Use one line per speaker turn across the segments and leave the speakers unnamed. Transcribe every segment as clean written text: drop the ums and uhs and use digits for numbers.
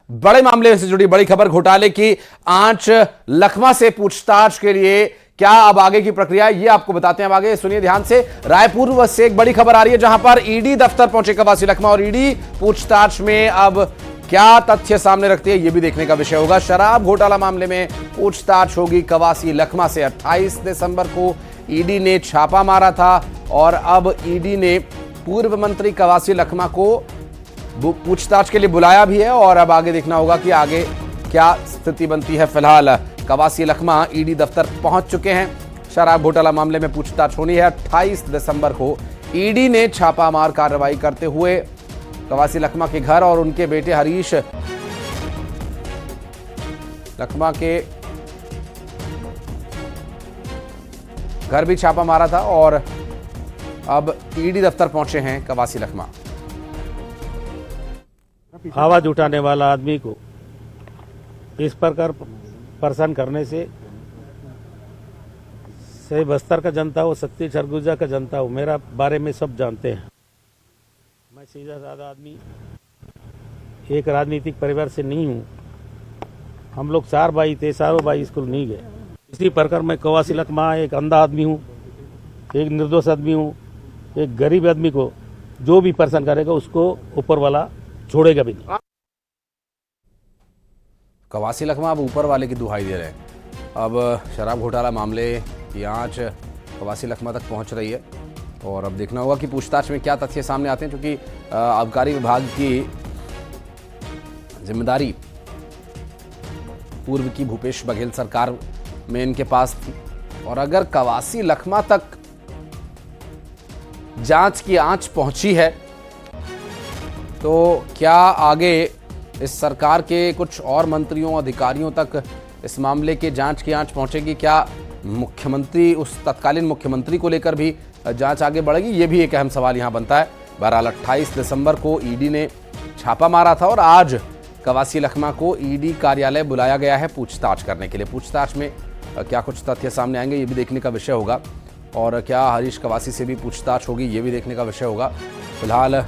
बड़े मामले से जुड़ी बड़ी खबर, घोटाले की आंच लखमा से पूछताछ के लिए क्या अब आगे की प्रक्रिया है, ये आपको बताते हैं। अब आगे सुनिए ध्यान से। रायपुर से एक बड़ी खबर आ रही है जहां पर ईडी दफ्तर पहुंचे कवासी लखमा और ईडी पूछताछ में अब क्या तथ्य सामने रखती है ये भी देखने का विषय होगा। शराब घोटाला मामले में पूछताछ होगी कवासी लखमा से। 28 दिसंबर को ईडी ने छापा मारा था और अब ईडी ने पूर्व मंत्री कवासी लखमा को पूछताछ के लिए बुलाया भी है और अब आगे देखना होगा कि आगे क्या स्थिति बनती है। फिलहाल कवासी लखमा ईडी दफ्तर पहुंच चुके हैं। शराब घोटाला मामले में पूछताछ होनी है। 28 दिसंबर को ईडी ने छापामार कार्रवाई करते हुए कवासी लखमा के घर और उनके बेटे हरीश लखमा के घर भी छापा मारा था और अब ईडी दफ्तर पहुंचे हैं कवासी लखमा।
आवाज उठाने वाला आदमी को इस प्रकार परेशान करने से सही बस्तर का जनता हो, शक्ति सरगुजा का जनता हो, मेरा बारे में सब जानते हैं। मैं सीधा साधा आदमी, एक राजनीतिक परिवार से नहीं हूँ। हम लोग 4 भाई थे, चारों भाई स्कूल नहीं गए। इसी प्रकार मैं कवासी लखमा एक अंधा आदमी हूँ, एक निर्दोष आदमी हूँ। एक गरीब आदमी को जो भी परेशान करेगा उसको ऊपर वाला छोड़ेगा भी नहीं।
कवासी लखमा अब ऊपर वाले की दुहाई दे रहे हैं। अब शराब घोटाला मामले की आंच कवासी लखमा तक पहुंच रही है और अब देखना होगा कि पूछताछ में क्या तथ्य सामने आते हैं, क्योंकि आबकारी विभाग की जिम्मेदारी पूर्व की भूपेश बघेल सरकार में इनके पास थी और अगर कवासी लखमा तक जांच की आंच पहुंची है तो क्या आगे इस सरकार के कुछ और मंत्रियों अधिकारियों तक इस मामले के जांच की आंच पहुंचेगी? क्या मुख्यमंत्री, उस तत्कालीन मुख्यमंत्री को लेकर भी जांच आगे बढ़ेगी? ये भी एक अहम सवाल यहां बनता है। बहरहाल 28 दिसंबर को ईडी ने छापा मारा था और आज कवासी लखमा को ईडी कार्यालय बुलाया गया है पूछताछ करने के लिए। पूछताछ में क्या कुछ तथ्य सामने आएंगे ये भी देखने का विषय होगा और क्या हरीश कवासी से भी पूछताछ होगी ये भी देखने का विषय होगा। फिलहाल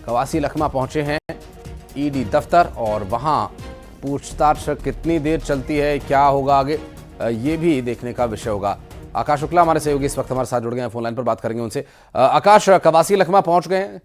कवासी लखमा पहुंचे हैं ईडी दफ्तर और वहां पूछताछ कितनी देर चलती है, क्या होगा आगे, ये भी देखने का विषय होगा। आकाश शुक्ला हमारे सहयोगी इस वक्त हमारे साथ जुड़ गए हैं, फोन लाइन पर बात करेंगे उनसे। आकाश, कवासी लखमा पहुंच गए हैं?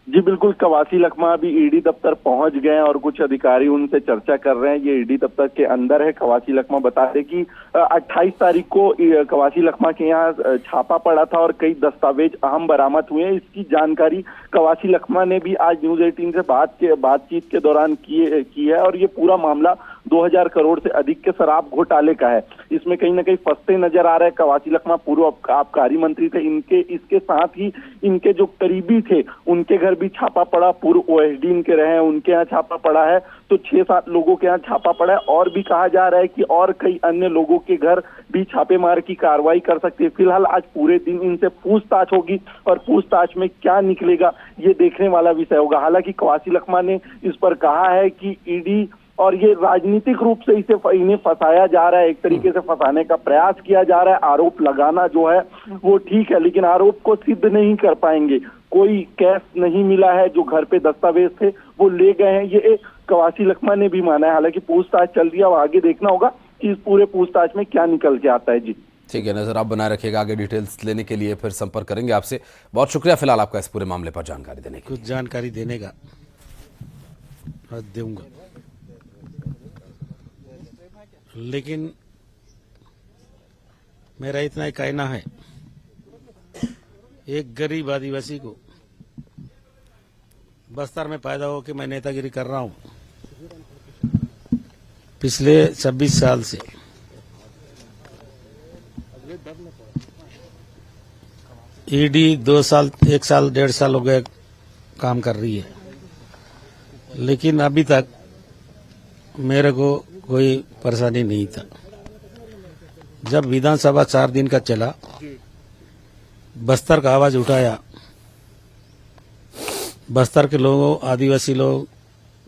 जी बिल्कुल, कवासी लखमा अभी ईडी दफ्तर पहुंच गए हैं और कुछ अधिकारी उनसे चर्चा कर रहे हैं। ये ईडी दफ्तर के अंदर है। कवासी लखमा बता दें कि 28 तारीख को कवासी लखमा के यहाँ छापा पड़ा था और कई दस्तावेज अहम बरामद हुए हैं। इसकी जानकारी कवासी लखमा ने भी आज न्यूज 18 से बातचीत के दौरान की है और ये पूरा मामला 2000 करोड़ से अधिक के शराब घोटाले का है। इसमें कहीं ना कहीं फंसते नजर आ रहे हैं। कवासी लखमा पूर्व आबकारी मंत्री थे। इसके साथ ही इनके जो करीबी थे उनके घर भी छापा पड़ा। पूर्व ओएसडी इनके रहे हैं, उनके यहाँ छापा पड़ा है। तो 6-7 लोगों के यहाँ छापा पड़ा है और भी कहा जा रहा है कि और कई अन्य लोगों के घर भी छापेमार की कार्रवाई कर सकते हैं। फिलहाल आज पूरे दिन इनसे पूछताछ होगी और पूछताछ में क्या निकलेगा ये देखने वाला विषय होगा। हालांकि कवासी लखमा ने इस पर कहा है कि ईडी और ये राजनीतिक रूप से इन्हें फंसाया जा रहा है, एक तरीके से फंसाने का प्रयास किया जा रहा है। आरोप लगाना जो है वो ठीक है, लेकिन आरोप को सिद्ध नहीं कर पाएंगे। कोई कैश नहीं मिला है, जो घर पे दस्तावेज थे वो ले गए हैं, ये कवासी लखमा ने भी माना है। हालांकि पूछताछ चल रही है, अब आगे देखना होगा कि इस पूरे पूछताछ में क्या निकल के आता है। जी
ठीक है, नजर आप बनाए रखिएगा। आगे डिटेल्स लेने के लिए फिर संपर्क करेंगे आपसे। बहुत शुक्रिया फिलहाल आपका इस पूरे मामले पर जानकारी देने के लिए।
कुछ जानकारी देने का दूंगा, लेकिन मेरा इतना ही कहना है, एक गरीब आदिवासी को बस्तर में पैदा होकर मैं नेतागिरी कर रहा हूं पिछले 26 साल से। ईडी 2 साल, 1 साल, 1.5 साल हो गए काम कर रही है, लेकिन अभी तक मेरे को कोई परेशानी नहीं था। जब विधानसभा 4 दिन का चला, बस्तर का आवाज उठाया, बस्तर के लोगों, आदिवासी लोग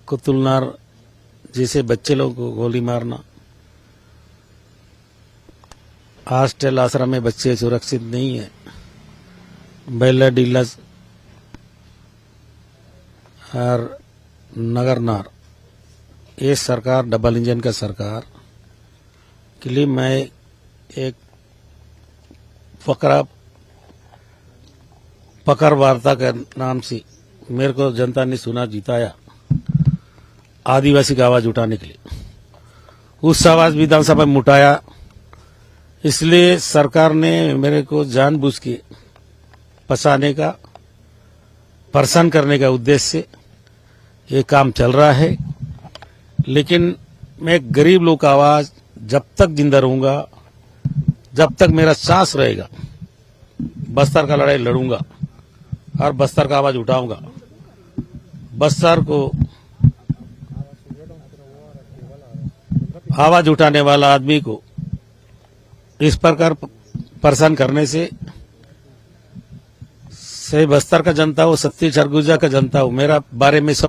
को तुलनार जैसे बच्चे लोगों को गोली मारना, हॉस्टल आश्रम में बच्चे सुरक्षित नहीं है, बेला डीलस और नगरनार, ये सरकार डबल इंजन का सरकार के लिए मैं एक फकर वार्ता के नाम से मेरे को जनता ने चुना जिताया आदिवासी का आवाज उठाने के लिए। उस आवाज विधानसभा में उठाया, इसलिए सरकार ने मेरे को जानबूझ के फंसाने का, परेशान करने का उद्देश्य से ये काम चल रहा है। लेकिन मैं गरीब लोग का आवाज जब तक जिंदा रहूंगा, जब तक मेरा सांस रहेगा, बस्तर का लड़ाई लड़ूंगा और बस्तर का आवाज उठाऊंगा। बस्तर को आवाज उठाने वाला आदमी को इस प्रकार परेशान करने से बस्तर का जनता हो, सत्ती सरगुजा का जनता हो, मेरा बारे में सब।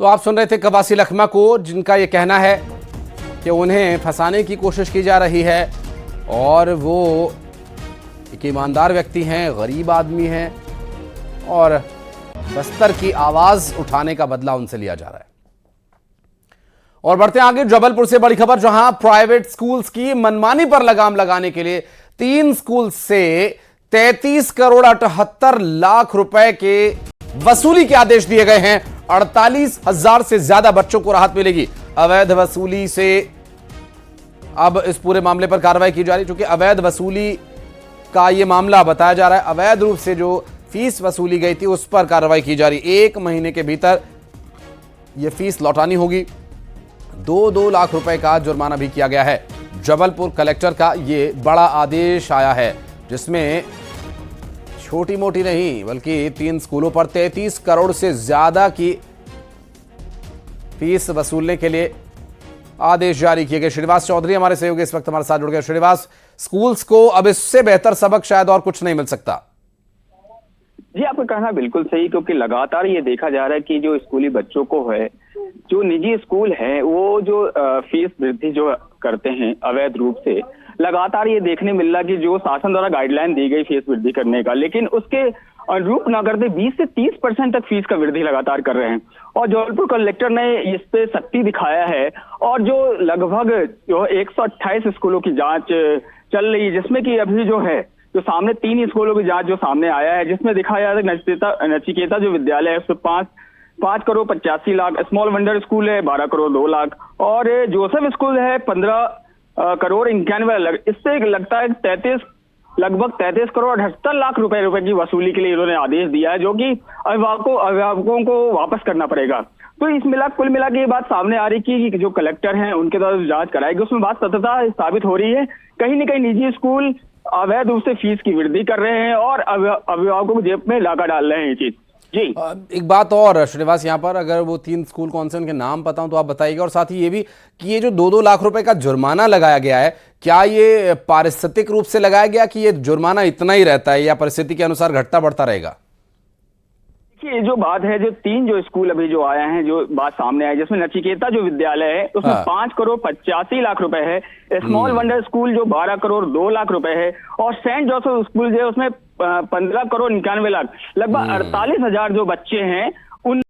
तो आप सुन रहे थे कवासी लखमा को, जिनका यह कहना है कि उन्हें फंसाने की कोशिश की जा रही है और वो एक ईमानदार व्यक्ति हैं, गरीब आदमी हैं और बस्तर की आवाज उठाने का बदला उनसे लिया जा रहा है। और बढ़ते हैं आगे, जबलपुर से बड़ी खबर, जहां प्राइवेट स्कूल्स की मनमानी पर लगाम लगाने के लिए 3 स्कूल से 33 करोड़ 78 लाख रुपए के वसूली के आदेश दिए गए हैं। 48,000 से ज्यादा बच्चों को राहत मिलेगी। अवैध वसूली से अब इस पूरे मामले पर कार्रवाई की जा रही है, क्योंकि अवैध वसूली का यह मामला बताया जा रहा है। अवैध रूप से जो फीस वसूली गई थी उस पर कार्रवाई की जा रही है। 1 महीने के भीतर यह फीस लौटानी होगी। 2-2 लाख रुपए का जुर्माना भी किया गया है। जबलपुर कलेक्टर का ये बड़ा आदेश आया है, जिसमें छोटी मोटी नहीं बल्कि 3 स्कूलों पर 33 करोड़ से ज्यादा की फीस वसूलने के लिए आदेश जारी किए गए। श्रीनिवास चौधरी हमारे सहयोगी इस वक्त हमारे साथ जुड़ गए। श्रीनिवास, स्कूल्स को अब इससे बेहतर सबक शायद और कुछ नहीं मिल सकता।
जी, आपका कहना बिल्कुल सही, क्योंकि लगातार ये देखा जा रहा है कि जो स्कूली बच्चों को है, जो निजी स्कूल है, वो जो फीस वृद्धि जो करते हैं अवैध रूप से, लगातार ये देखने मिल रहा कि जो शासन द्वारा गाइडलाइन दी गई फीस वृद्धि करने का, लेकिन उसके अनुरूप न करते 20 से 30% तक फीस का वृद्धि लगातार कर रहे हैं। और जबलपुर कलेक्टर ने इस पे सख्ती दिखाया है और जो लगभग जो 128 स्कूलों की जांच चल रही है, जिसमें कि अभी जो है जो सामने 3 स्कूलों की जांच जो सामने आया है, जिसमें दिखाया जा रहा है नचिकेता जो विद्यालय है उसमें 5 crore 85 lakh, small wonder school है 12 करोड़ 2 लाख और जोसेफ स्कूल है 15 करोड़ 91 लाख। इससे लगता है लगभग 33 करोड़ 78 लाख रुपए की वसूली के लिए इन्होंने आदेश दिया है, जो कि अभिभावकों को वापस करना पड़ेगा। तो कुल मिला के ये बात सामने आ रही कि जो कलेक्टर हैं उनके द्वारा जो जांच कराएगी उसमें बात सत्यता साबित हो रही है। कहीं न कहीं निजी स्कूल अवैध रूप से फीस की वृद्धि कर रहे हैं और अभिभावकों को जेब में लाकर डाल रहे हैं ये चीज। जी,
एक बात और श्रीनिवास, यहाँ पर अगर वो 3 स्कूल कौन से उनके नाम पता हो तो आप बताइएगा, और साथ ही ये भी कि ये जो 2-2 लाख रुपए का जुर्माना लगाया गया है, क्या ये पारिस्थितिक रूप से लगाया गया कि ये जुर्माना इतना ही रहता है या परिस्थिति के अनुसार घटता बढ़ता रहेगा?
ये जो बात है, जो 3 जो स्कूल अभी जो आया है, जो बात सामने आई, जिसमें नचिकेता जो विद्यालय है उसमें 5 करोड़ 85 लाख रुपए है, स्मॉल वंडर स्कूल जो 12 करोड़ 2 लाख रुपए है और सेंट जोसेफ स्कूल जो है उसमें 15 करोड़ 91 लाख, लगभग 48,000 जो बच्चे हैं उन